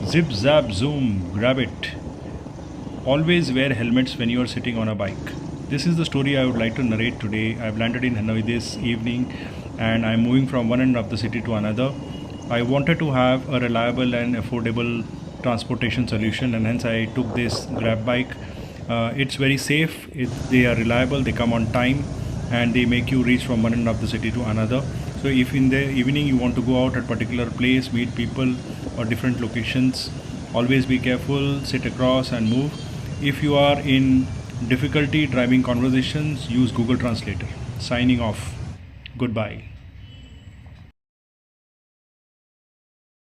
Zip, zap, zoom, grab it. Always wear helmets when you are sitting on a bike. This is the story I would like to narrate today. I've landed in Hanoi this evening and I'm moving from one end of the city to another. I wanted to have a reliable and affordable transportation solution, and hence I took this GrabBike. It's very safe, they are reliable, they come on time, and they make you reach from one end of the city to another. So if in the evening you want to go out at particular place, meet people or different locations, always be careful, sit across and move. If you are in difficulty driving conversations, use Google Translator. Signing off. Goodbye.